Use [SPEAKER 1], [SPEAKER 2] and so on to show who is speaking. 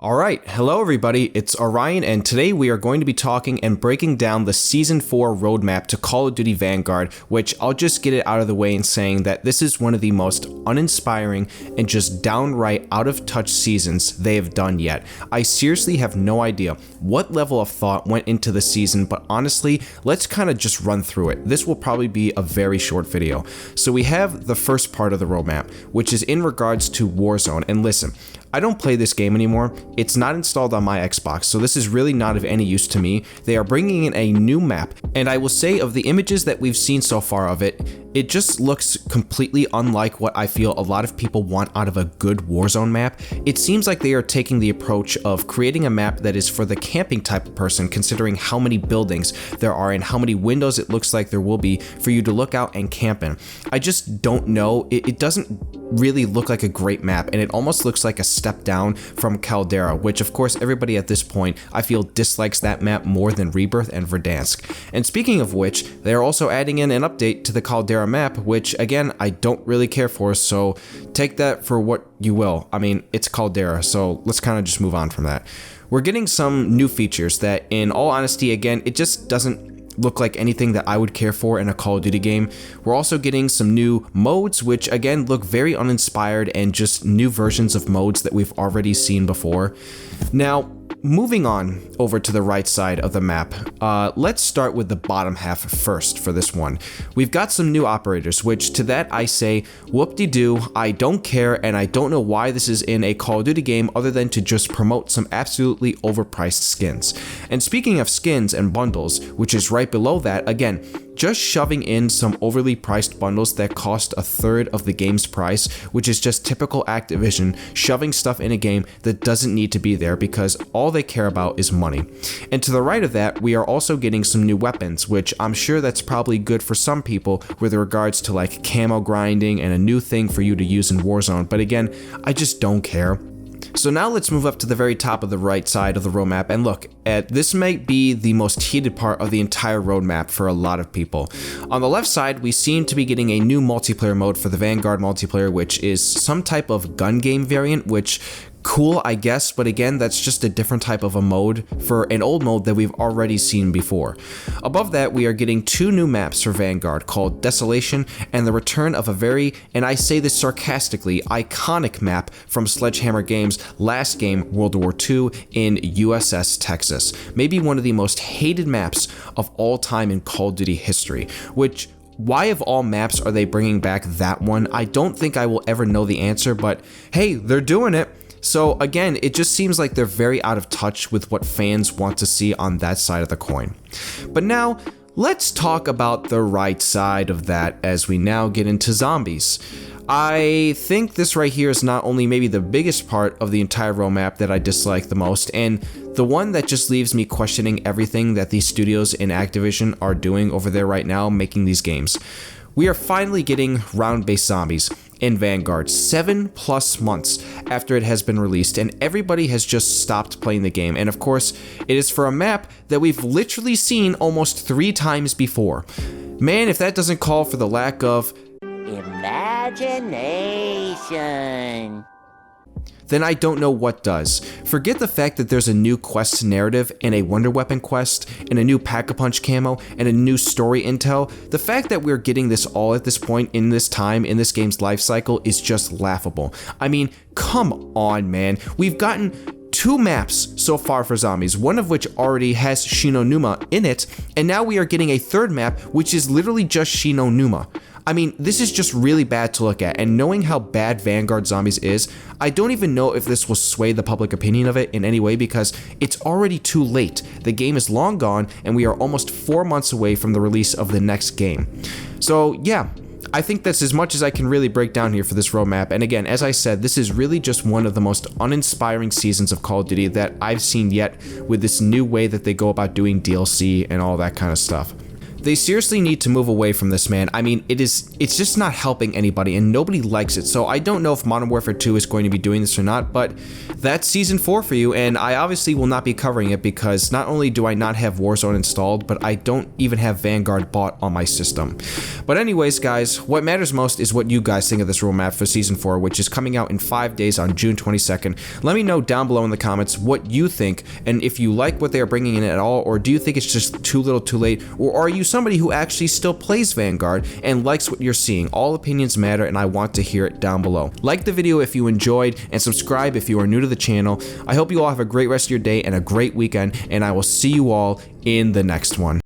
[SPEAKER 1] Alright, hello everybody, it's Orion, and today we are going to be talking and breaking down the Season 4 roadmap to Call of Duty Vanguard, which I'll just get it out of the way in saying that this is one of the most uninspiring and just downright out-of-touch seasons they have done yet. I seriously have no idea what level of thought went into the season, but honestly, let's kind of just run through it. This will probably be a very short video. So we have the first part of the roadmap, which is in regards to Warzone, and listen, I don't play this game anymore. It's not installed on my Xbox, so this is really not of any use to me. They are bringing in a new map, and I will say of the images that we've seen so far of it, it just looks completely unlike what I feel a lot of people want out of a good Warzone map. It seems like they are taking the approach of creating a map that is for the camping type of person, considering how many buildings there are and how many windows it looks like there will be for you to look out and camp in. I just don't know. It doesn't really look like a great map, and it almost looks like a step down from Caldera, which of course everybody at this point I feel dislikes that map more than Rebirth and Verdansk. And speaking of which, they are also adding in an update to the Caldera map, which again I don't really care for, so take that for what you will. I mean, it's Caldera, so let's kind of just move on from that. We're getting some new features that, in all honesty, again, it just doesn't look like anything that I would care for in a Call of Duty game. We're also getting some new modes, which again look very uninspired and just new versions of modes that we've already seen before. Now, moving on over to the right side of the map, let's start with the bottom half first for this one. We've got some new operators, which to that I say, whoop-de-doo, I don't care, and I don't know why this is in a Call of Duty game other than to just promote some absolutely overpriced skins. And speaking of skins and bundles, which is right below that, again, just shoving in some overly priced bundles that cost a third of the game's price, which is just typical Activision shoving stuff in a game that doesn't need to be there because all they care about is money. And to the right of that, we are also getting some new weapons, which I'm sure that's probably good for some people with regards to like camo grinding and a new thing for you to use in Warzone, but again, I just don't care. So now let's move up to the very top of the right side of the roadmap, and look, this might be the most heated part of the entire roadmap for a lot of people. On the left side, we seem to be getting a new multiplayer mode for the Vanguard multiplayer, which is some type of gun game variant, which cool, I guess, but again, that's just a different type of a mode for an old mode that we've already seen before. Above that, we are getting two new maps for Vanguard called Desolation and the return of a very, and I say this sarcastically, iconic map from Sledgehammer Games' last game, World War II, in USS Texas. Maybe one of the most hated maps of all time in Call of Duty history, which why of all maps are they bringing back that one? I don't think I will ever know the answer, but hey, they're doing it. So again, it just seems like they're very out of touch with what fans want to see on that side of the coin. But now, let's talk about the right side of that as we now get into zombies. I think this right here is not only maybe the biggest part of the entire roadmap that I dislike the most, and the one that just leaves me questioning everything that these studios in Activision are doing over there right now making these games. We are finally getting round-based zombies in Vanguard 7+ months after it has been released, and everybody has just stopped playing the game. And of course, it is for a map that we've literally seen almost 3 times before. Man, if that doesn't call for the lack of imagination, then I don't know what does. Forget the fact that there's a new quest narrative and a wonder weapon quest and a new pack-a-punch camo and a new story intel. The fact that we're getting this all at this point in this time in this game's life cycle is just laughable. I mean, come on, man. We've gotten 2 maps so far for zombies, one of which already has Shinonuma in it, and now we are getting a 3rd map which is literally just Shinonuma. I mean, this is just really bad to look at, and knowing how bad Vanguard Zombies is, I don't even know if this will sway the public opinion of it in any way because it's already too late. The game is long gone, and we are almost 4 months away from the release of the next game. So yeah, I think that's as much as I can really break down here for this roadmap, and again, as I said, this is really just one of the most uninspiring seasons of Call of Duty that I've seen yet with this new way that they go about doing DLC and all that kind of stuff. They seriously need to move away from this, man. I mean, it's just not helping anybody, and nobody likes it. So I don't know if Modern Warfare 2 is going to be doing this or not, but that's Season 4 for you, and I obviously will not be covering it because not only do I not have Warzone installed, but I don't even have Vanguard bought on my system. But anyways, guys, what matters most is what you guys think of this roadmap for Season 4, which is coming out in 5 days on June 22nd. Let me know down below in the comments what you think, and if you like what they are bringing in at all, or do you think it's just too little too late, or are you somebody who actually still plays Vanguard and likes what you're seeing? All opinions matter, and I want to hear it down below. Like the video if you enjoyed, and subscribe if you are new to the channel. I hope you all have a great rest of your day and a great weekend, and I will see you all in the next one.